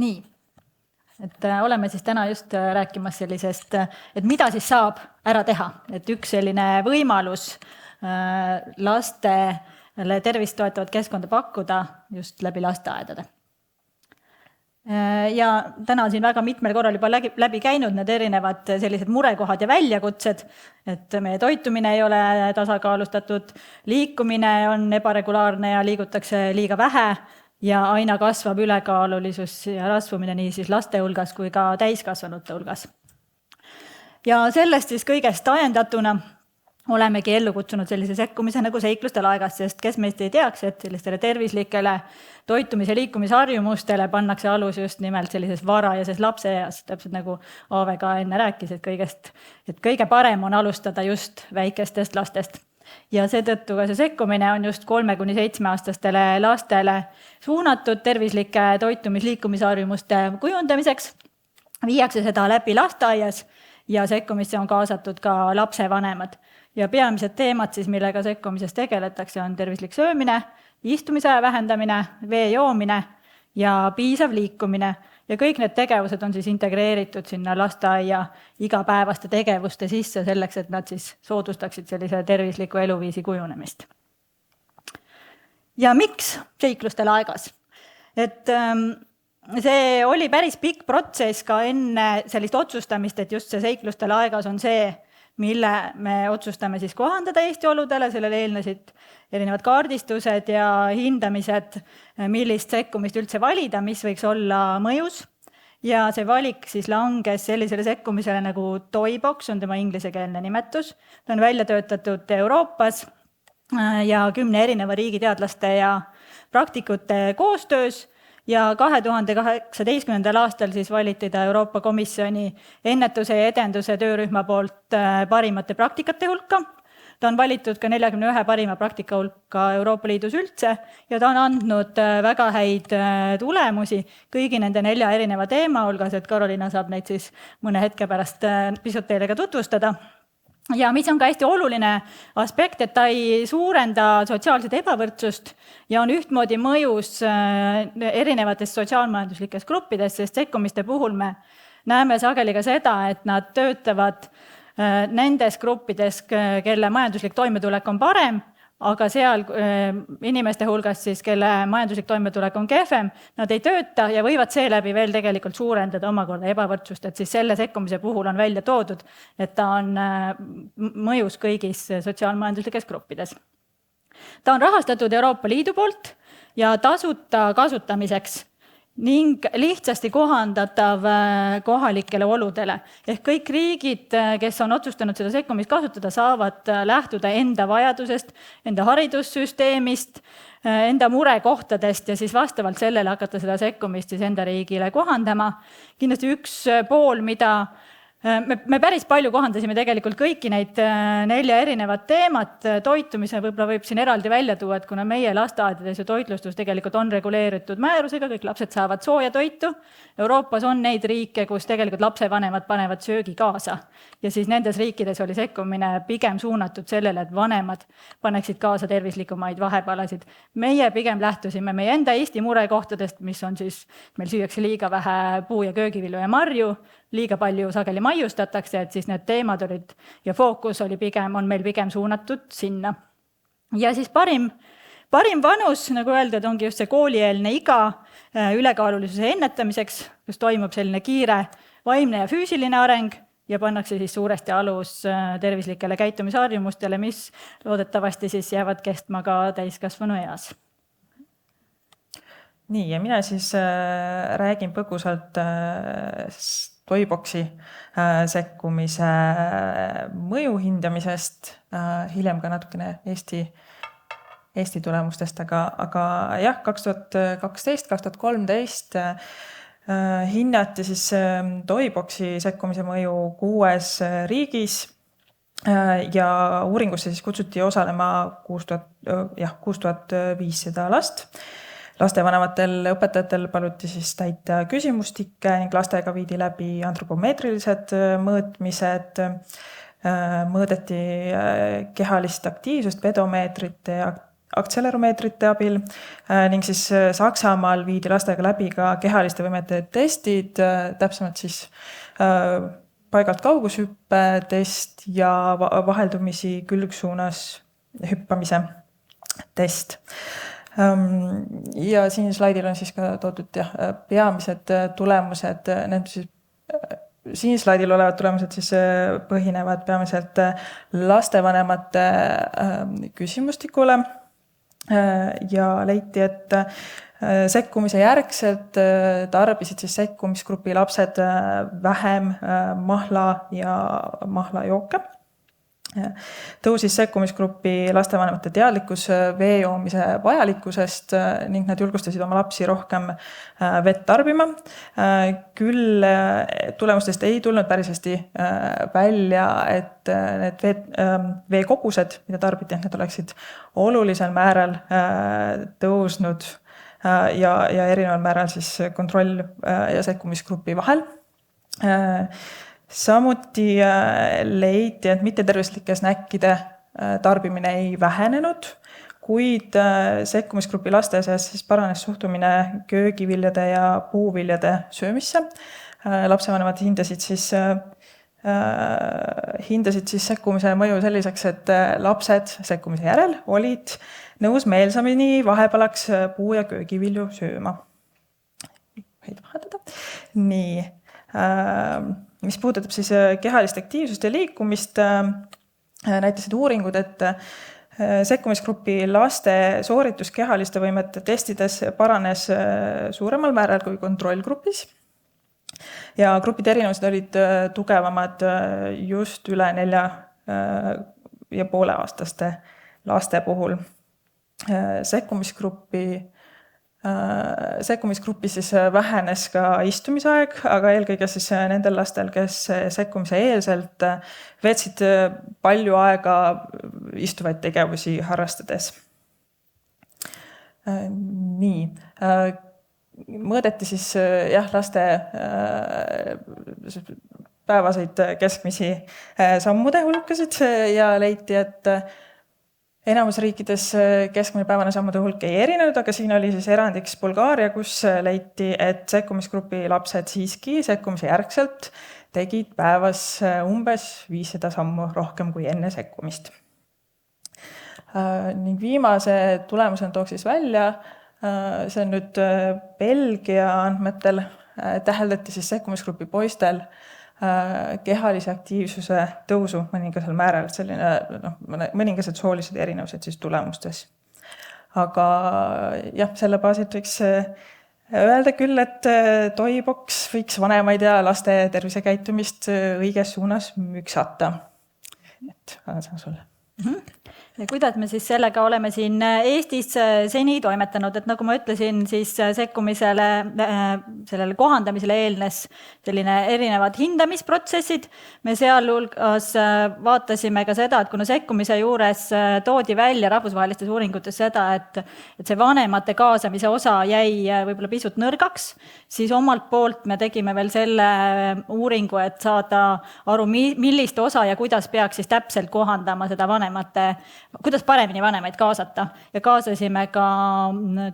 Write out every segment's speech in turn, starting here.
Nii, et oleme siis täna just rääkimas sellisest, et mida siis saab ära teha. Et üks selline võimalus lastele tervist toetavat keskkonda pakkuda just läbi lasteaedade. Ja täna on siin väga mitmel korral juba läbi käinud need erinevad sellised murekohad ja väljakutsed, et meie toitumine ei ole tasakaalustatud, liikumine on ebaregulaarne ja liigutakse liiga vähe ja aina kasvab ülekaalulisus ja rasvumine nii siis laste hulgas kui ka täiskasvanute hulgas. Ja sellest siis kõigest ajendatuna olemegi ellu kutsunud sellise sekkumise nagu seiklustel aegas, sest kes meist ei teaks, et sellistele tervislikele toitumis- ja liikumisharjumustele pannakse alus just nimelt sellises varajases lapseeas, täpselt nagu Aave ka enne rääkis, et kõige parem on alustada just väikestest lastest. Ja seetõttu ka see sekkumine on just 3–7-aastastele lastele suunatud tervislike toitumis-liikumisharjumuste kujundamiseks. Viiakse seda läbi lasteaias ja sekkumisse on kaasatud ka lapsevanemad. Ja peamised teemad, siis, millega sekkumises tegeletakse, on tervislik söömine, istumisaja vähendamine, vee joomine ja piisav liikumine. Ja kõik need tegevused on siis integreeritud sinna lasteaia igapäevaste tegevuste sisse selleks, et nad siis soodustaksid sellise tervisliku eluviisi kujunemist. Ja miks seiklustel aegas? Et see oli päris pikk protsess ka enne sellist otsustamist, et just see seiklustel aegas on see, mille me otsustame siis kohandada Eesti oludele, sellele eelnesid erinevad kaardistused ja hindamised, millist sekkumist üldse valida, mis võiks olla mõjus. Ja see valik siis langes sellisele sekkumisele nagu Toibox, on tema inglisekeelne nimetus. Ta on välja töötatud Euroopas ja 10 erineva riigi teadlaste ja praktikute koostöös. Ja 2018. aastal siis valiti ta Euroopa Komisjoni ennetuse ja edenduse töörühma poolt parimate praktikate hulka. Ta on valitud ka 41 parima praktika hulka Euroopa Liidus üldse ja ta on andnud väga häid tulemusi kõigi nende 4 erineva teema hulgas, et Karoliina saab neid siis mõne hetke pärast pisut teile ka tutvustada. Ja mis on ka hästi oluline aspekt, et ta ei suurenda sotsiaalset ebavõrdsust ja on ühtmoodi mõjus erinevatest sotsiaalmajanduslikest gruppides, sest sekkumiste puhul me näeme sageli ka seda, et nad töötavad nendes gruppides, kelle majanduslik toimetulek on parem, aga seal inimeste hulgas, siis, kelle majanduslik toimetulek on kehvem, nad ei tööta ja võivad seeläbi veel tegelikult suurendada omakorda ebavõrdsust, et siis selle sekkumise puhul on välja toodud, et ta on mõjus kõigis sotsiaalmajanduslikes gruppides. Ta on rahastatud Euroopa Liidu poolt ja tasuta kasutamiseks ning lihtsasti kohandatav kohalikele oludele. Ehk kõik riigid, kes on otsustanud seda sekkumist kasutada, saavad lähtuda enda vajadusest, enda haridussüsteemist, enda murekohtadest ja siis vastavalt sellele hakata seda sekkumist siis enda riigile kohandama. Kindlasti üks pool, mida me päris palju kohandasime tegelikult kõiki neid 4 erinevat teemat. Toitumise võib-olla võib siin eraldi välja tuua, et kuna meie lasteaedades ja toitlustus tegelikult on reguleeritud määrusega, kõik lapsed saavad sooja toitu. Euroopas on neid riike, kus tegelikult lapsevanemad panevad söögi kaasa. Ja siis nendes riikides oli sekkumine pigem suunatud sellele, et vanemad paneksid kaasa tervislikumaid vahepalasid. Meie pigem lähtusime meie enda Eesti murekohtadest, mis on siis, meil süüakse liiga vähe puu- ja köögivilju ja marju, liiga palju sageli maiustatakse, et siis need teemad olid ja fookus oli on meil pigem suunatud sinna. Ja siis parim vanus, nagu öeldud, ongi just see koolieelne iga ülekaalulisuse ennetamiseks, kus toimub selline kiire vaimne ja füüsiline areng ja pannakse siis suuresti alus tervislikele käitumisharjumustele, mis loodetavasti siis jäävad kestma ka täiskasvanu eas. Nii, ja mina siis räägin põgusalt Toiboxi sekkumise mõju hindamisest, hiljem ka natukene Eesti tulemustest, aga jah, 2012-2013 hinnati siis Toiboxi sekkumise mõju 6 riigis ja uuringusse siis kutsuti osalema 6500 last. Lastevanematel õpetajatel paluti siis täita küsimustikke ning lastega viidi läbi antropomeetrilised mõõtmised, mõõdeti kehalist aktiivsust pedomeetrite aktseleromeetrite abil ning siis Saksamaal viidi lastega läbi ka kehaliste võimete testid, täpsemalt siis paigalt kaugushüppe test ja vaheldumisi külgsuunas hüppamise test. Ja siin slaidil on siis ka toodud peamised tulemused, siin slaidil olevad tulemused siis põhinevad peamiselt lastevanemate küsimustikule ja leiti, et sekkumise järgselt tarbisid siis sekkumisgrupi lapsed vähem mahla ja mahlajooke. Tõusis sekkumisgrupi lastevanemate teadlikkus vee joomise vajalikkusest ning nad julgustasid oma lapsi rohkem vett tarbima. Küll tulemustest ei tulnud päris hästi välja, et need veekogused, mida tarbiti, need oleksid olulisel määral tõusnud ja erineval määral siis kontroll- ja sekkumisgrupi vahel. Samuti leiti, et mittetervislike snäkkide tarbimine ei vähenenud, kuid sekkumisgrupi laste seas siis paranes suhtumine köögiviljade ja puuviljade söömisse. Lapsevanemad hindasid siis sekkumise mõju selliseks, et lapsed sekkumise järel olid nõus meelsamini vahepalaks puu- ja köögivilju sööma. Nii. Mis puudutab siis kehalist aktiivsust ja liikumist, näitasid uuringud, et sekkumisgrupi laste sooritus kehaliste võimete testides paranes suuremal määral kui kontrollgrupis. Ja grupid erinevused olid tugevamad just üle 4,5-aastaste laste puhul. Sekkumisgruppi siis vähenes ka istumisaeg, aga eelkõige siis nendel lastel, kes sekkumise eelselt veetsid palju aega istuvaid tegevusi harrastades. Nii. Mõõdeti siis laste päevaseid keskmisi sammude hulkasid ja leiti, et enamus riikides keskmine päevane sammude hulk ei erinenud, aga siin oli siis erandiks Bulgaaria, kus leiti, et sekkumisgrupi lapsed siiski sekkumise järgselt tegid päevas umbes 500 sammu rohkem kui enne sekkumist. Ning viimase tulemusena tooks siis välja, see on nüüd Belgia andmetel, täheldati siis sekkumisgrupi poistel kehalise aktiivsuse tõusu mõningasel määral, mõningased soolised erinevused siis tulemustes. Aga selle baasilt võiks öelda küll, et toiboks võiks vanemaid ja laste tervisekäitumist õiges suunas müksata. Et annan sõna sulle. Ja kuidas me siis sellega oleme siin Eestis seni toimetanud, et nagu ma ütlesin, siis sekkumisele, sellele kohandamisele eelnes selline erinevad hindamisprotsessid. Me sealhulgas vaatasime ka seda, et kuna sekkumise juures toodi välja rahvusvahelistes uuringutes seda, et see vanemate kaasamise osa jäi võib-olla pisut nõrgaks, siis omalt poolt me tegime veel selle uuringu, et saada aru, millist osa ja kuidas peaks siis täpselt kohandama seda kuidas paremini vanemaid kaasata ja kaasasime ka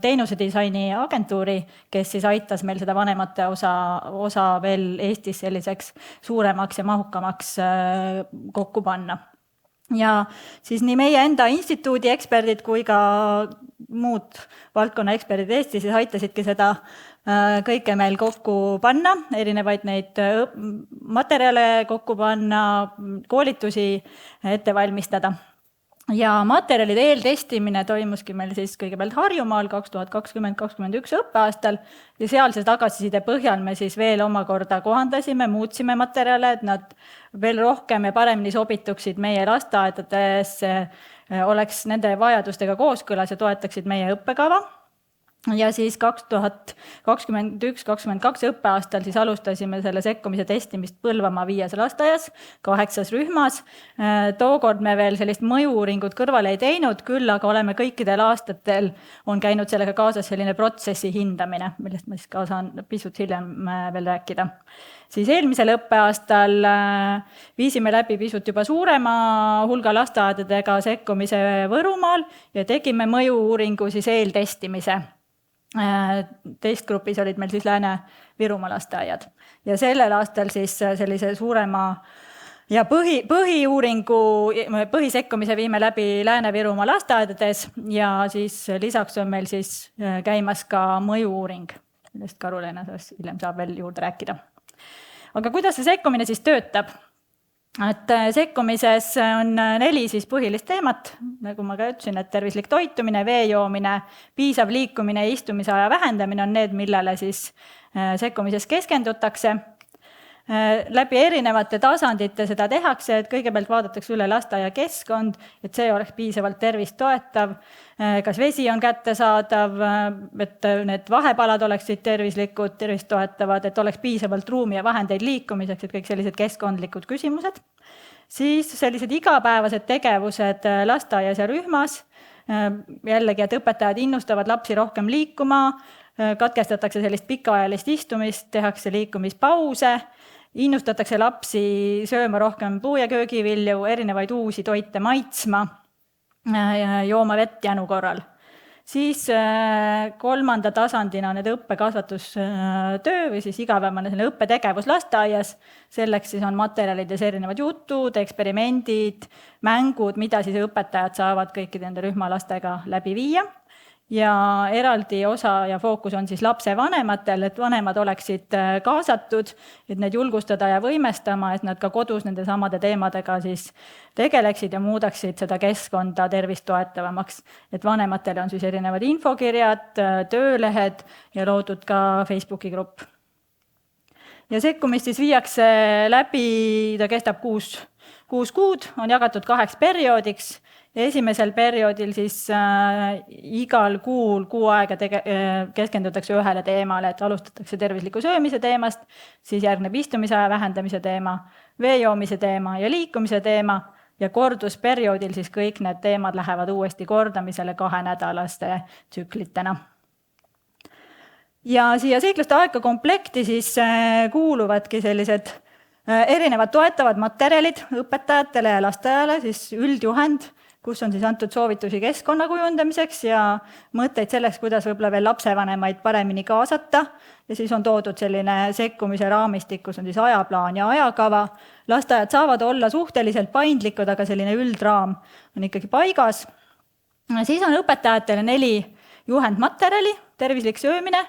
teenusedisaini agentuuri, kes siis aitas meil seda vanemate osa veel Eestis selliseks suuremaks ja mahukamaks kokku panna. Ja siis nii meie enda instituudi eksperdid kui ka muud valdkonna eksperdid Eestis siis aitasidki seda kõike meil kokku panna, erinevaid neid materjale kokku panna, koolitusi ette valmistada. Ja materjalide eeltestimine toimuski meil siis kõigepealt Harjumaal 2020-2021 õppeaastal ja sealse tagasiside põhjal me siis veel omakorda kohandasime, muutsime materjale, et nad veel rohkem ja paremini sobituksid meie lasteaedades, oleks nende vajadustega kooskõlas ja toetaksid meie õppekava. ja siis 2021-2022 õppeaastal siis alustasime selle sekkumise testimist Põlvamaa 5 lasteaias, 8 rühmas. Tookord me veel sellist mõju-uuringut kõrvale ei teinud, küll aga oleme kõikidel aastatel on käinud sellega kaasas selline protsessi hindamine, millest ma siis ka saan pisut hiljem veel rääkida. Siis eelmisel õppeaastal viisime läbi pisut juba suurema hulga lasteaedadega sekkumise Võrumaal ja tegime mõju-uuringu siis eeltestimise. Testgrupis olid meil siis Lääne-Virumaa lasteaiad ja sellel aastal siis sellise suurema ja põhisekkumise viime läbi Lääne-Virumaa lasteaedades ja siis lisaks on meil siis käimas ka mõju-uuring, millest Karoliina hiljem saab veel juurde rääkida. Aga kuidas see sekkumine siis töötab? Et sekkumises on 4 siis põhilist teemat, nagu ma ka ütlesin, et tervislik toitumine, vee joomine, piisav liikumine ja istumise aja vähendamine on need, millele siis sekkumises keskendutakse. Läbi erinevate tasandite seda tehakse, et kõigepealt vaadatakse üle lasteaia keskkond, et see oleks piisavalt tervist toetav, kas vesi on kättesaadav, et need vahepalad oleksid tervislikud, tervist toetavad, et oleks piisavalt ruumi ja vahendeid liikumiseks, et kõik sellised keskkondlikud küsimused. Siis sellised igapäevased tegevused lasteaias ja rühmas, jällegi, et õpetajad innustavad lapsi rohkem liikuma, katkestatakse sellist pikaajalist istumist, tehakse liikumispause, innustatakse lapsi sööma rohkem puu- ja köögivilju, erinevaid uusi toite maitsma, jooma vett jänu korral. Siis 3. tasandina need õppekasvatustöö või siis igapäevane õppetegevus lasteaias. Selleks siis on materjalides erinevad jutud, eksperimendid, mängud, mida siis õpetajad saavad kõikide nende rühmalastega läbi viia. Ja eraldi osa ja fookus on siis lapsevanematel, et vanemad oleksid kaasatud, et need julgustada ja võimestama, et nad ka kodus nende samade teemadega siis tegeleksid ja muudaksid seda keskkonda tervist toetavamaks. Et vanematele on siis erinevad infokirjad, töölehed ja loodud ka Facebooki grupp. Ja sekkumist siis viiakse läbi, ta kestab 6 kuud, on jagatud 2 perioodiks. Esimesel perioodil siis igal kuul 6 aega keskendutakse ühele teemale, et alustatakse tervisliku söömise teemast, siis järgneb istumise aja vähendamise teema, vee joomise teema ja liikumise teema ja kordusperioodil siis kõik need teemad lähevad uuesti kordamisele 2-nädalaste tsüklitena. Ja siia seikluste aega komplekti siis kuuluvadki sellised erinevad toetavad materjalid õpetajatele ja lasteaiale, siis üldjuhend, kus on siis antud soovitusi keskkonna kujundamiseks ja mõtteid selleks, kuidas võib-olla veel lapsevanemaid paremini kaasata. Ja siis on toodud selline sekkumise raamistik, kus on siis ajaplaan ja ajakava. Lasteaiad saavad olla suhteliselt paindlikud, aga selline üldraam on ikkagi paigas. Siis on õpetajatele 4 juhendmaterjali, tervislik söömine,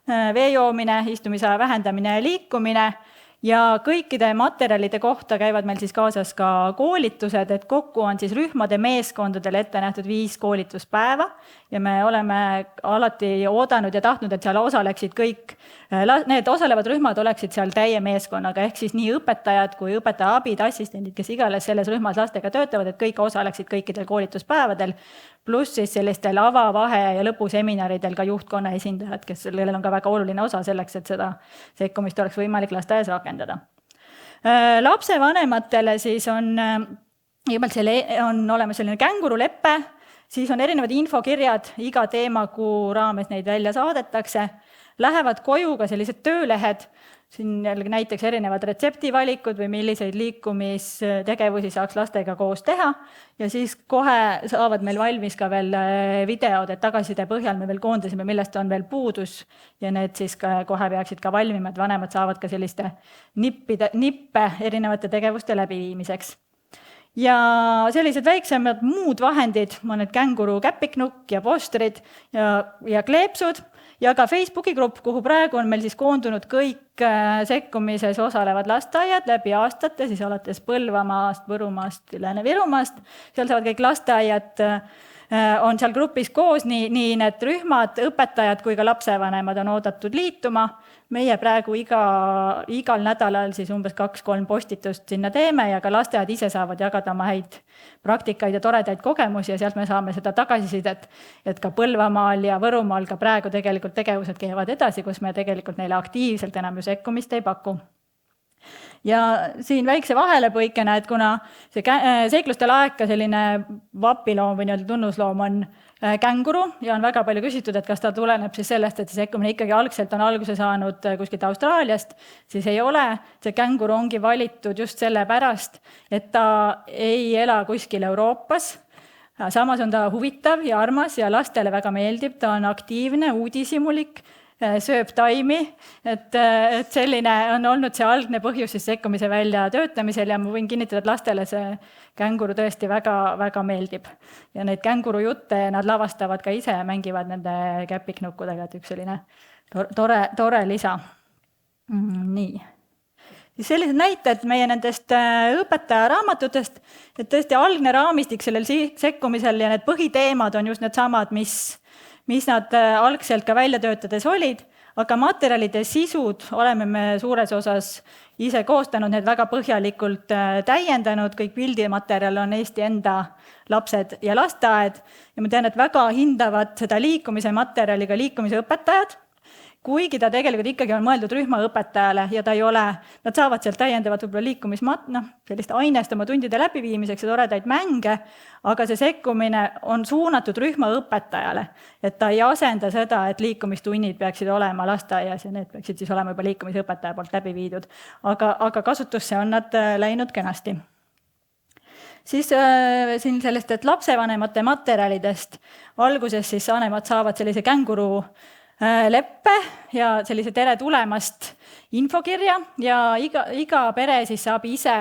vee joomine, istumise aja vähendamine ja liikumine. Ja kõikide materjalide kohta käivad meil siis kaasas ka koolitused, et kokku on siis rühmade meeskondadele ette nähtud 5 koolituspäeva ja me oleme alati oodanud ja tahtnud, et seal osaleksid kõik, need osalevad rühmad oleksid seal täie meeskonnaga, ehk siis nii õpetajad kui õpetaja abid, assistendid, kes igales selles rühmas lastega töötavad, et kõik osaleksid kõikidel koolituspäevadel, pluss siis sellistel ava-, vahe- ja lõpuseminaridel ka juhtkonna esindajad, kellel on ka väga oluline osa selleks, et seda sekkumist oleks võimalik lasteaias rakendada. Lapsevanematele siis on olemas selline känguruleppe, siis on erinevad infokirjad, iga teemakuu raames neid välja saadetakse, lähevad koju ka sellised töölehed, siin jällegi näiteks erinevad retseptivalikud või milliseid liikumistegevusi saaks lastega koos teha ja siis kohe saavad meil valmis ka veel videod, et tagasiside põhjal me veel koondasime, millest on veel puudus ja need siis kohe peaksid ka valmima, et vanemad saavad ka selliste nippe erinevate tegevuste läbiviimiseks. Ja sellised väiksemad muud vahendid on need känguru käpiknukk ja postrid ja kleepsud ja ka Facebooki grupp, kuhu praegu on meil siis koondunud kõik sekkumises osalevad lasteaiad läbi aastate, siis alates Põlvamaast, Võrumaast ja Lääne-Virumaast. Seal saavad kõik lasteaiad on seal grupis koos, nii need rühmad, õpetajad kui ka lapsevanemad on oodatud liituma. Meie praegu igal nädalal siis umbes 2-3 postitust sinna teeme ja ka lasteaed ise saavad jagada oma häid praktikaid ja toredaid kogemusi ja sealt me saame seda tagasisidet, et ka Põlvamaal ja Võrumaal ka praegu tegelikult tegevused käivad edasi, kus me tegelikult neile aktiivselt enam ju sekkumist ei paku. Ja siin väikse vahelepõikena, et kuna see seikluste laeka selline vapiloom või nii-öelda tunnusloom on känguru ja on väga palju küsitud, et kas ta tuleneb siis sellest, et see sekkumine ikkagi algselt on alguse saanud kuskilt Austraaliast, siis ei ole. See känguru ongi valitud just sellepärast, et ta ei ela kuskil Euroopas. Samas on ta huvitav ja armas ja lastele väga meeldib, ta on aktiivne, uudishimulik, sööb taimi, et selline on olnud see algne põhjus siis sekkumise väljatöötamisel ja ma võin kinnitada, et lastele see känguru tõesti väga, väga meeldib. Ja neid känguru jutte nad lavastavad ka ise ja mängivad nende käpiknukkudega, et üks selline tore lisa. Nii. Siis sellised näited meie nendest õpetaja raamatutest, et tõesti algne raamistik sellel sekkumisel ja need põhiteemad on just need samad, mis nad algselt ka välja töötades olid, aga materjalide sisud oleme me suures osas ise koostanud, need väga põhjalikult täiendanud, kõik pildimaterjal on Eesti enda lapsed ja lasteaed ja ma tean, et väga hindavad seda liikumise materjali ka liikumise õpetajad, kuigi ta tegelikult ikkagi on mõeldud rühmaõpetajale ja ta ei ole, nad saavad sealt täiendavat võib-olla sellist ainest oma tundide läbiviimiseks ja toredaid mänge, aga see sekkumine on suunatud rühmaõpetajale, et ta ei asenda seda, et liikumistunnid peaksid olema lasteaias ja need peaksid siis olema juba liikumisõpetaja poolt läbi viidud, aga kasutusse on nad läinud kenasti. Siis siin sellest, et lapsevanemate materjalidest alguses siis vanemad saavad sellise känguru leppe ja sellise tere tulemast infokirja ja iga pere siis saab ise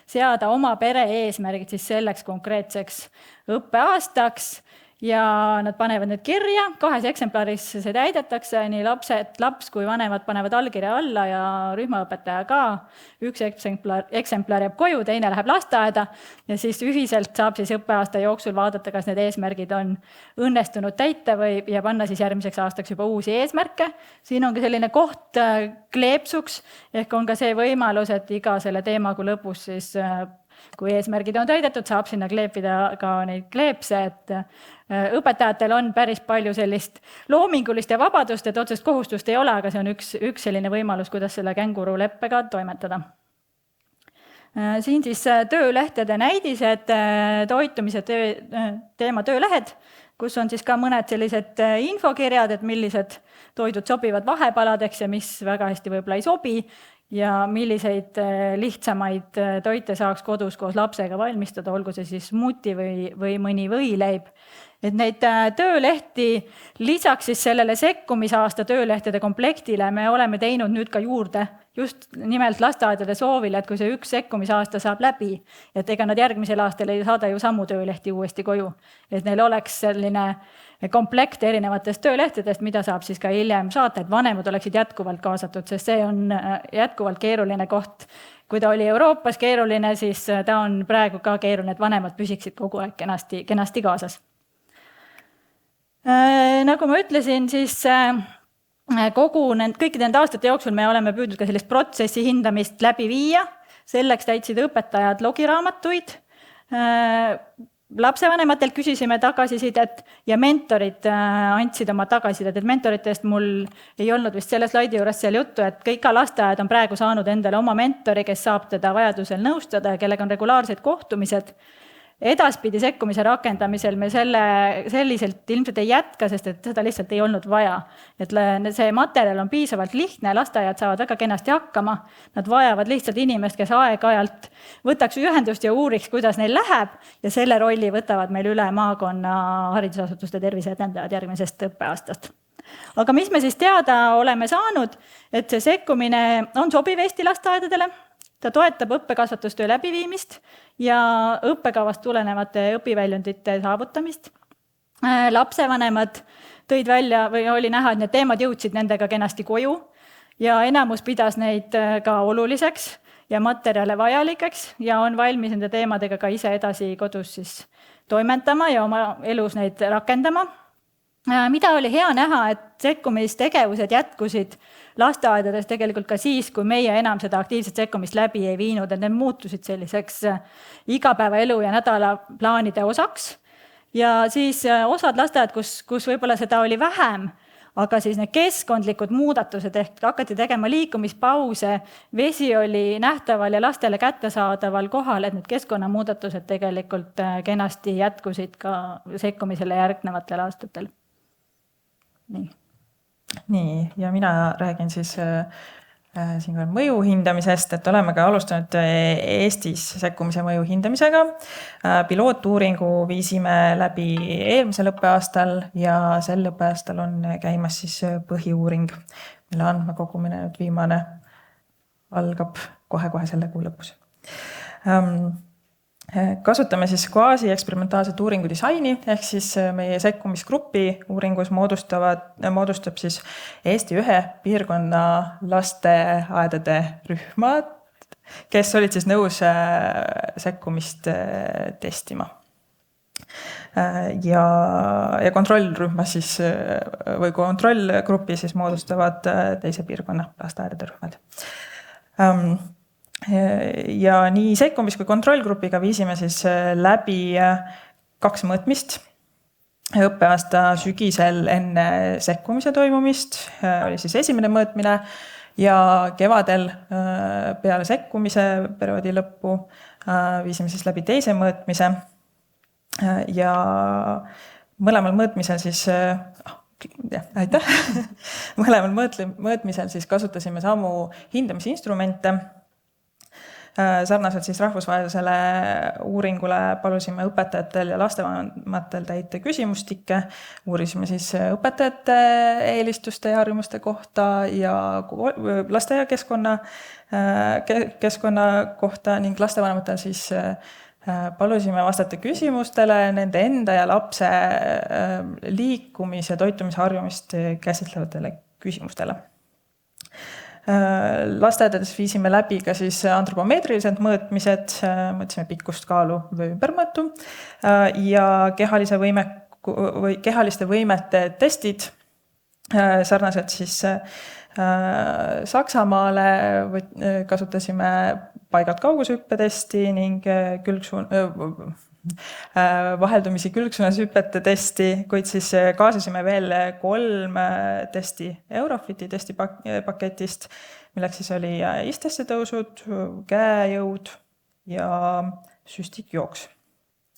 seada oma pere eesmärgid siis selleks konkreetseks õppeaastaks ja nad panevad need kirja, 2 eksemplaris see täidetakse, nii laps kui vanemad panevad allkirja alla ja rühmaõpetaja ka. 1 eksemplar jääb koju, teine läheb lasteaeda ja siis ühiselt saab siis õppeaasta jooksul vaadata, kas need eesmärgid on õnnestunud täita ja panna siis järgmiseks aastaks juba uusi eesmärke. Siin on ka selline koht kleepsuks, ehk on ka see võimalus, et iga selle teemagu lõpus siis kui eesmärgid on täidetud, saab sinna kleepida ka neid kleepse, et õpetajatel on päris palju sellist loomingulist ja vabadust, et otsest kohustust ei ole, aga see on üks selline võimalus, kuidas selle känguru leppega toimetada. Siin siis töölehtede näidised, toitumise teema töölehed, kus on siis ka mõned sellised infokirjad, et millised toidud sobivad vahepaladeks ja mis väga hästi võib-olla ei sobi ja milliseid lihtsamaid toite saaks kodus koos lapsega valmistada, olgu see siis smuuti või mõni võileib. Et neid töölehti lisaks siis sellele sekkumisaasta töölehtede komplektile me oleme teinud nüüd ka juurde just nimelt lasteaedade soovile, et kui see üks sekkumisaasta saab läbi, et ega nad järgmisel aastal ei saada ju samu töölehti uuesti koju. Et neil oleks selline komplekt erinevatest töölehtedest, mida saab siis ka hiljem saata, et vanemad oleksid jätkuvalt kaasatud, sest see on jätkuvalt keeruline koht. Kui ta oli Euroopas keeruline, siis ta on praegu ka keeruline, et vanemad püsiksid kogu aeg kenasti kaasas. Nagu ma ütlesin, siis kõikide nende aastate jooksul me oleme püüdnud ka sellist protsessi hindamist läbi viia. Selleks täitsid õpetajad logiraamatuid. Lapsevanematelt küsisime tagasisidet ja mentorid andsid oma tagasisidet, et mentoritest mul ei olnud vist selle slaidi juures seal juttu, et kõik lasteaed on praegu saanud endale oma mentori, kes saab teda vajadusel nõustada ja kellega on regulaarsed kohtumised. Edaspidi sekkumise rakendamisel me selliselt ilmselt ei jätka, sest et seda lihtsalt ei olnud vaja. Et see materjal on piisavalt lihtne, lasteaiad saavad väga kenasti hakkama. Nad vajavad lihtsalt inimest, kes aeg-ajalt võtaks ühendust ja uuriks, kuidas neil läheb ja selle rolli võtavad meil üle maakonna haridusasutuste terviseedendajad järgmisest õppeaastast. Aga mis me siis teada oleme saanud, et see sekkumine on sobiv Eesti lasteaedadele. Ta toetab õppekasvatustöö läbiviimist ja õppekavast tulenevate õpiväljundite saavutamist. Lapsevanemad tõid välja või oli näha, et need teemad jõudsid nendega kenasti koju ja enamus pidas neid ka oluliseks ja materjale vajalikeks ja on valmis nende teemadega ka ise edasi kodus siis toimetama ja oma elus neid rakendama. Mida oli hea näha, et sekkumistegevused jätkusid lasteaedades tegelikult ka siis, kui meie enam seda aktiivset sekkumist läbi ei viinud, et need muutusid selliseks igapäevaelu ja nädalaplaanide osaks. Ja siis osad lasteaed, kus võib-olla seda oli vähem, aga siis need keskkondlikud muudatused ehk hakati tegema liikumispause, vesi oli nähtaval ja lastele kättesaadaval kohal, et need keskkonnamuudatused tegelikult kenasti jätkusid ka sekkumisele järgnevatel aastatel. Nii, ja mina räägin siis siinkohal mõju hindamisest, et oleme ka alustanud Eestis sekkumise mõju hindamisega. Pilootuuringu viisime läbi eelmisel õppeaastal ja sel õppeaastal on käimas siis põhiuuring, mille andmekogumine nüüd viimane algab kohe selle kuu lõpus. Kasutame siis kvaasi-eksperimentaalset uuringu disaini, ehk siis meie sekkumisgrupi uuringus moodustab siis Eesti 1 piirkonna lasteaedade rühmad, kes olid siis nõus sekkumist testima. Ja kontrollrühma siis või kontrollgrupi siis moodustavad teise piirkonna lasteaedade rühmad. Ja nii sekkumis- kui kontrollgrupiga viisime siis läbi 2 mõõtmist. Õppeaasta sügisel enne sekkumise toimumist oli siis esimene mõõtmine ja kevadel peale sekkumise perioodi lõppu viisime siis läbi teise mõõtmise. Ja mõlemal mõõtmisel siis aitäh. Mõlemal mõõtmisel siis kasutasime samu hindamisinstrumente. Sarnaselt siis rahvusvahelisele uuringule palusime õpetajatel ja lastevanematel täita küsimustikke, uurisime siis õpetajate eelistuste ja harjumuste kohta ja lasteaiakeskkonna kohta ning lastevanematel siis palusime vastata küsimustele nende enda ja lapse liikumis- ja toitumisharjumist käsitlevatele küsimustele. Lasteaedades viisime läbi ka siis antropomeetrilised mõõtmised, mõõtsime pikkust, kaalu või ümbermõõtu ja kehaliste võimete testid. Sarnaselt siis Saksamaale kasutasime paigalt kaugushüppetesti ning vaheldumisi külgsuunashüpete testi, kuid siis kaasasime veel 3 testi Eurofiti testipaketist, milleks siis oli istesse tõusud, käejõud ja süstikjooks.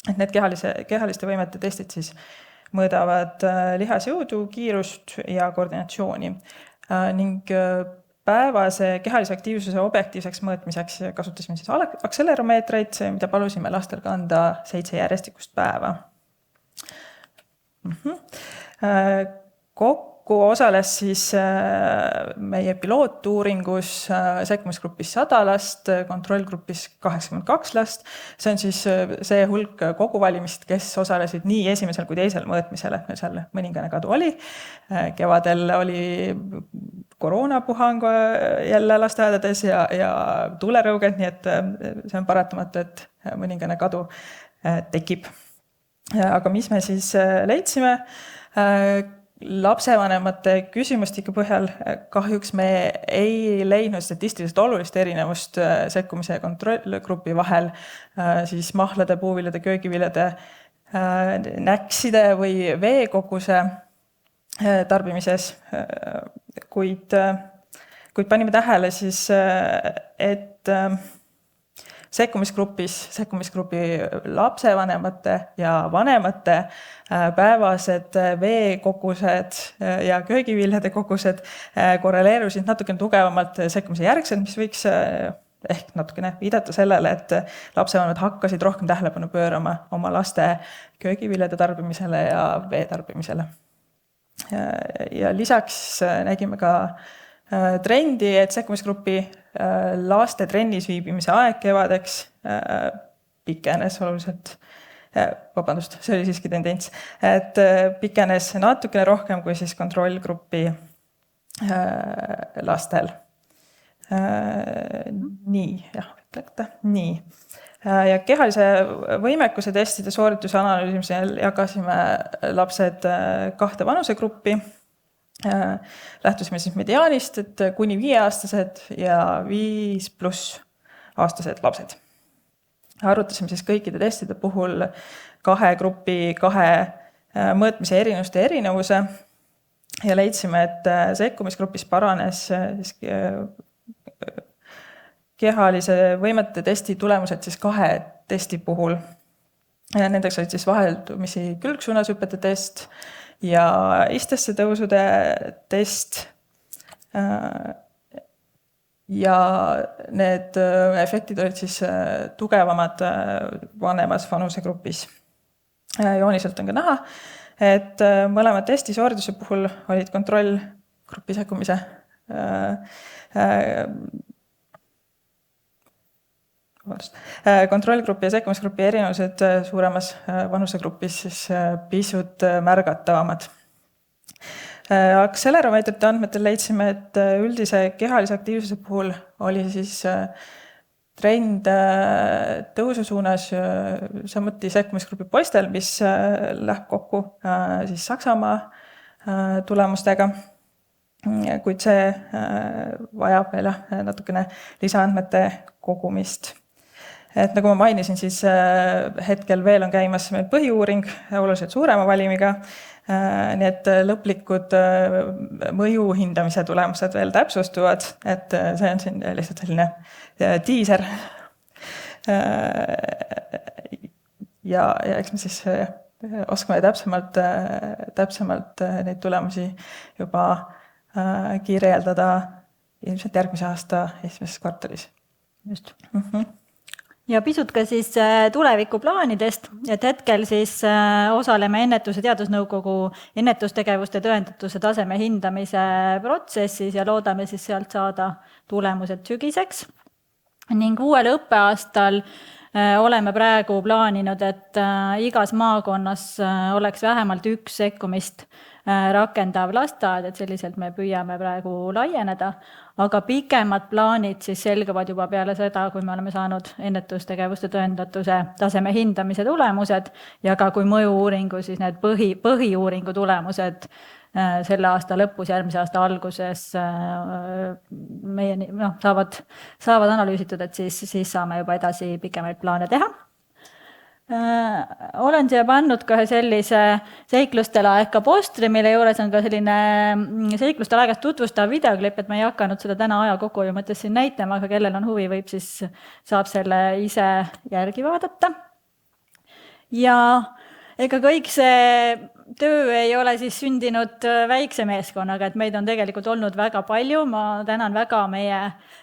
Et need kehaliste võimete testid siis mõõdavad lihasjõudu, kiirust ja koordinatsiooni ning päevase kehalise aktiivsuse objektiivseks mõõtmiseks kasutasime siis akseleromeetreid, mida palusime lastel kanda 7 järjestikust päeva. Kokku osales siis meie pilootuuringus sekkumisgrupis 100 last, kontrollgrupis 82 last. See on siis see hulk koguvalimist, kes osalesid nii esimesel kui teisel mõõtmisel, et meil seal mõningane kadu oli. Kevadel oli koroonapuhang jälle lasteaedades ja tulerõuged, nii et see on paratamatu, et mõningane kadu tekib. Aga mis me siis leidsime? Lapsevanemate küsimustiku põhjal kahjuks me ei leidnud statistiliselt olulist erinevust sekkumise ja kontrollgrupi vahel siis mahlade, puuviljade, köögiviljade, näkside või veekoguse tarbimises, kuid panime tähele siis, et sekkumisgrupi lapsevanemate ja vanemate päevased veekogused ja köögiviljade kogused korreleerusid natukene tugevamalt sekkumise järgselt, mis võiks ehk natukene viidata sellele, et lapsevanemad hakkasid rohkem tähelepanu pöörama oma laste köögiviljade tarbimisele ja vee tarbimisele. Ja lisaks nägime ka trendi, et sekkumisgrupi laste trennis viibimise aeg kevadeks pikenes oluliselt, see oli siiski tendents, et pikenes natukene rohkem kui siis kontrollgrupi lastel. Nii, jah, nii. Ja kehalise võimekuse testide soorituse analüüsimisel jagasime lapsed 2 vanusegruppi. Lähtusime siis mediaanist, et kuni 5-aastased ja 5+ aastased lapsed. Arutasime siis kõikide testide puhul 2 grupi 2 mõõtmise erinevuse ja leidsime, et sekkumisgrupis paranes siis kehalise võimete testi tulemused siis 2 testi puhul. Nendeks olid siis vaheldumisi külgsuunashüpete test ja istesse tõusude test. Ja need efektid olid siis tugevamad vanemas vanusegrupis. Jooniselt on ka näha, et mõlemad testi soorituse puhul olid kontrollgrupi sekkumise kontrollgrupi ja sekkumisgrupi erinevused suuremas vanusegrupis siis pisut märgatavamad. Acceleromeetrite andmetel leidsime, et üldise kehalise aktiivsuse puhul oli siis trend tõusu suunas samuti sekkumisgrupi poistel, mis läheb kokku siis Saksamaa tulemustega, kuid see vajab veel natukene lisaandmete kogumist. Et nagu ma mainisin, siis hetkel veel on käimas meil põhiuuring oluliselt suurema valimiga, nii et lõplikud mõju hindamise tulemused veel täpsustuvad, et see on siin lihtsalt selline tiiser. Ja eks me siis oskame täpsemalt neid tulemusi juba kirjeldada ilmselt järgmise aasta esimeses kvartalis. Just. Ja pisut ka siis tulevikuplaanidest, et hetkel siis osaleme Ennetuse Teadusnõukogu ennetustegevuste tõendatuse taseme hindamise protsessis ja loodame siis sealt saada tulemused sügiseks. Ning uuel õppeaastal oleme praegu plaaninud, et igas maakonnas oleks vähemalt 1 sekkumist rakendav lasteaed, et selliselt me püüame praegu laieneda, aga pikemad plaanid siis selguvad juba peale seda, kui me oleme saanud ennetustegevuste tõendatuse taseme hindamise tulemused ja ka kui mõju-uuringu siis need põhiuuringu tulemused selle aasta lõpus, järgmise aasta alguses meieni saavad analüüsitud, et siis saame juba edasi pikemaid plaane teha. Olen siia pannud ka sellise seiklustele aega postri, mille juures on ka selline seiklustele aegast tutvustav videoklipp, et ma ei hakanud seda täna aja kokkuhoiu mõttes siin näitama, aga kellel on huvi, saab selle ise järgi vaadata. Ja ega kõik see töö ei ole siis sündinud väikse meeskonnaga, et meid on tegelikult olnud väga palju. Ma tänan väga meie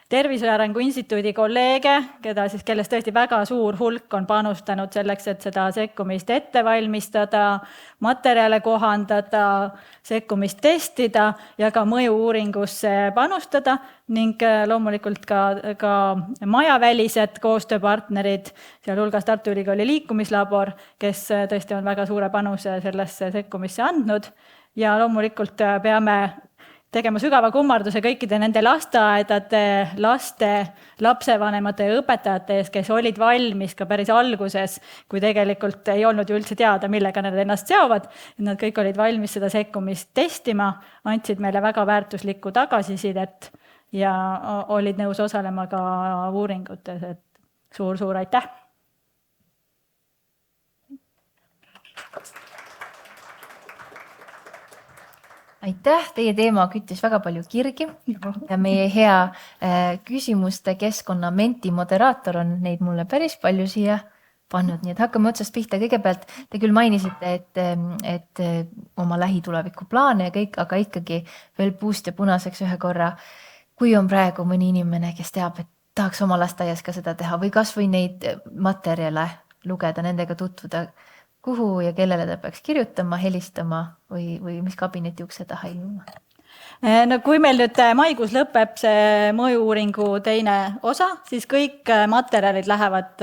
Tervise Arengu Instituudi kolleege, kellest tõesti väga suur hulk on panustanud selleks, et seda sekkumist ette valmistada, materjale kohandada, sekkumist testida ja ka mõju-uuringusse panustada ning loomulikult ka majavälised koostööpartnerid, sealhulgas Tartu Ülikooli liikumislabor, kes tõesti on väga suure panuse sellesse sekkumisse andnud ja loomulikult peame tegema sügava kummarduse kõikide nende lasteaedade, laste, lapsevanemate ja õpetajate ees, kes olid valmis ka päris alguses, kui tegelikult ei olnud ju üldse teada, millega nad ennast seovad. Nad kõik olid valmis seda sekkumist testima, andsid meile väga väärtuslikku tagasisidet ja olid nõus osalema ka uuringutes. Et suur aitäh! Aitäh, teie teema küttis väga palju kirgi ja meie hea küsimuste keskkonna Menti moderaator on neid mulle päris palju siia pannud, nii et hakkame otsast pihta. Kõigepealt te küll mainisite, et oma lähituleviku plaane ja kõik, aga ikkagi veel puust ja punaseks ühe korra. Kui on praegu mõni inimene, kes teab, et tahaks oma lasteaias ka seda teha või kas või neid materjale lugeda, nendega tutvuda, kuhu ja kellele ta peaks kirjutama, helistama või mis kabineti ukse taha ilmuma? No kui meil nüüd maikuus lõpeb see mõju-uuringu teine osa, siis kõik materjalid lähevad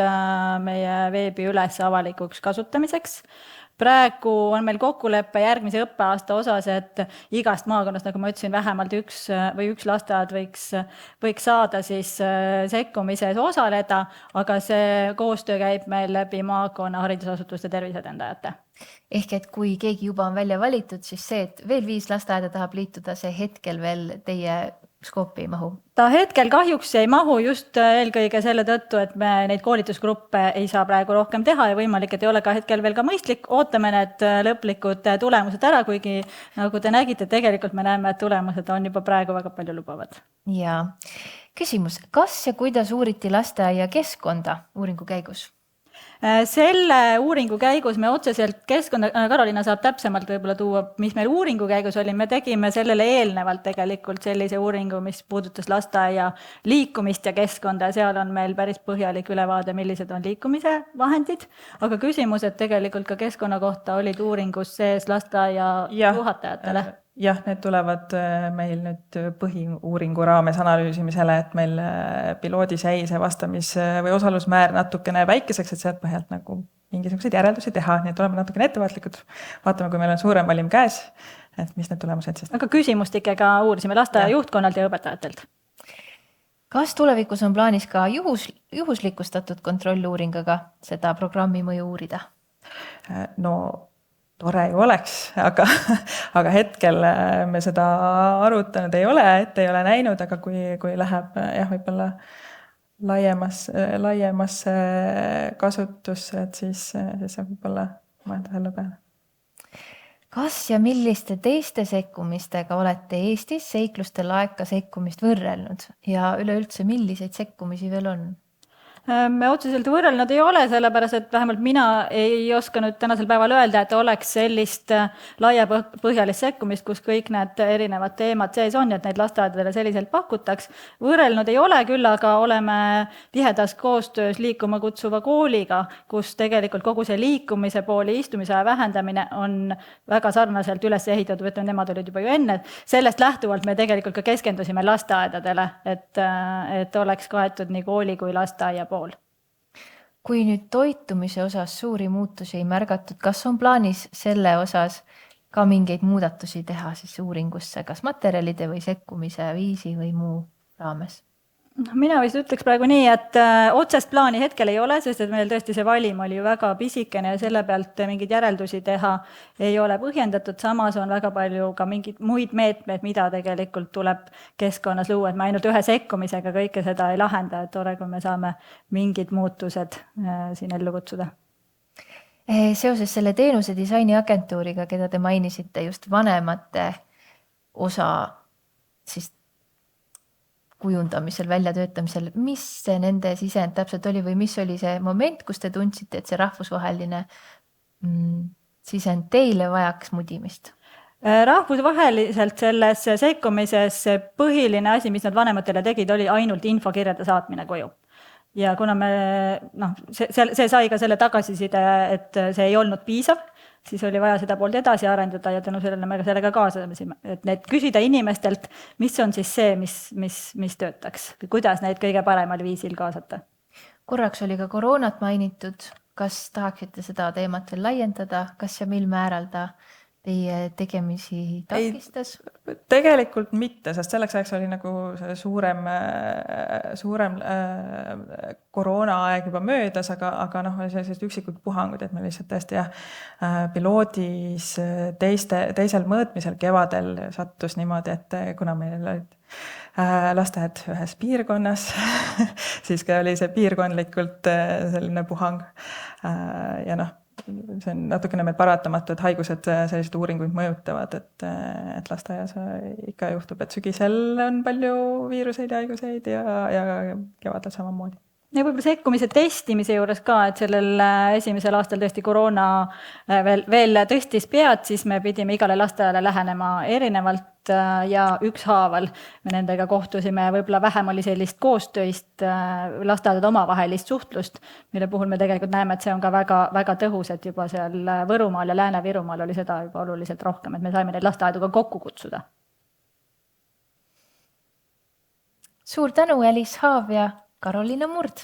meie veebi üles avalikuks kasutamiseks. praegu on meil kokkulepe järgmise õppeaasta osas, et igast maakonnast, nagu ma ütlesin, vähemalt üks lasteaed võiks saada siis sekkumises osaleda, aga see koostöö käib meil läbi maakonna haridusasutuste terviseedendajate. Ehk et kui keegi juba on välja valitud, siis see, et veel 5 lasteaeda tahab liituda, see hetkel veel teie skoopi ei mahu? Ta hetkel kahjuks ei mahu just eelkõige selle tõttu, et me neid koolitusgruppe ei saa praegu rohkem teha ja võimalik, et ei ole ka hetkel veel ka mõistlik. Ootame need lõplikud tulemused ära, kuigi nagu te nägite, tegelikult me näeme, et tulemused on juba praegu väga palju lubavad. Ja küsimus, kas ja kuidas uuriti lasteaia keskkonda uuringu käigus? Selle uuringu käigus me otseselt keskkonda, Karoliina saab täpsemalt võib-olla tuua, mis meil uuringu käigus oli, me tegime sellele eelnevalt tegelikult sellise uuringu, mis puudutas lasteaia liikumist ja keskkonda ja seal on meil päris põhjalik ülevaade, millised on liikumise vahendid, aga küsimused tegelikult ka keskkonna kohta olid uuringus sees lasteaia juhatajatele. Jah, need tulevad meil nüüd põhiuuringu raames analüüsimisele, et meil piloodis jäi see vastamis- või osalusmäär natukene väikeseks, et sealt põhjalt nagu mingisuguseid järeldusi teha, nii et oleme natukene ettevaatlikud. Vaatame, kui meil on suurem valim käes, et mis need tulemused siis. Aga küsimustikega uurisime lasteaia juhtkonnalt ja õpetajatelt. Kas tulevikus on plaanis ka juhuslikustatud kontrolluuringaga seda programmi mõju uurida? No tore ju oleks, aga hetkel me seda arutanud ei ole, ei ole näinud, aga kui läheb võib-olla laiemasse kasutusse, et siis võib-olla mõelda selle peale. Kas ja milliste teiste sekkumistega olete Eestis seikluste laeka sekkumist võrrelnud ja üleüldse milliseid sekkumisi veel on? Me otseselt võrrelnud ei ole, sellepärast et vähemalt mina ei oska nüüd tänasel päeval öelda, et oleks sellist laiapõhjalist sekkumist, kus kõik need erinevad teemad sees on ja et neid lasteaedadele selliselt pakutaks. Võrrelnud ei ole, küll aga oleme tihedas koostöös Liikuma kutsuva kooliga, kus tegelikult kogu see liikumise pooli istumisaja vähendamine on väga sarnaselt üles ehitatud, et nemad olid juba ju enne. Sellest lähtuvalt me tegelikult ka keskendusime lasteaedadele, et oleks kaetud nii kooli kui lasteaia pool. Kui nüüd toitumise osas suuri muutusi ei märgatud, kas on plaanis selle osas ka mingeid muudatusi teha siis uuringusse, kas materjalide või sekkumise viisi või muu raames? Mina vist ütleks praegu nii, et otsest plaani hetkel ei ole, sest et meil tõesti see valim oli ju väga pisikene ja selle pealt mingeid järeldusi teha ei ole põhjendatud. Samas on väga palju ka mingeid muid meetmeid, mida tegelikult tuleb keskkonnas luua, et me ainult ühe sekkumisega kõike seda ei lahenda, et tore, kui me saame mingid muutused siin ellu kutsuda. Seoses selle teenuse disainiagentuuriga, keda te mainisite just vanemate osa siis kujundamisel, väljatöötamisel, mis see nende sisend täpselt oli või mis oli see moment, kus te tundsite, et see rahvusvaheline sisend teile vajaks mudimist? Rahvusvaheliselt selles sekkumises põhiline asi, mis nad vanematele tegid, oli ainult infokirjade saatmine koju. Ja kuna see sai ka selle tagasiside, et see ei olnud piisav, siis oli vaja seda poolt edasi arendada ja tänu sellele me sellega kaasasime, et need küsida inimestelt, mis on siis see, mis töötaks, kuidas neid kõige paremal viisil kaasata. Korraks oli ka koroonat mainitud, kas tahaksite seda teemat veel laiendada, kas ja mil määral ta teie tegemisi takistas? Tegelikult mitte, sest selleks ajaks oli nagu suurem koroonaaeg juba möödas, aga oli sellised üksikud puhangud, et me lihtsalt tõesti piloodis teisel mõõtmisel kevadel sattus niimoodi, et kuna meil olid lasteaed ühes piirkonnas, siis ka oli see piirkondlikult selline puhang ja see on natukene meil paratamatu, et haigused sellised uuringuid mõjutavad, et lasteaias ikka juhtub, et sügisel on palju viiruseid ja haiguseid ja kevadel samamoodi. Ja võib-olla sekkumise testimise juures ka, et sellel esimesel aastal tõesti koroona veel tõstis pead, siis me pidime igale lasteajale lähenema erinevalt ja ükshaaval me nendega kohtusime. Võib-olla vähem oli sellist koostöist lasteaedade omavahelist suhtlust, mille puhul me tegelikult näeme, et see on ka väga, väga tõhus, et juba seal Võrumaal ja Lääne-Virumaal oli seda juba oluliselt rohkem, et me saime neid lasteaedu ka kokku kutsuda. Suur tänu, Elis Haav ja Karoliina Murd!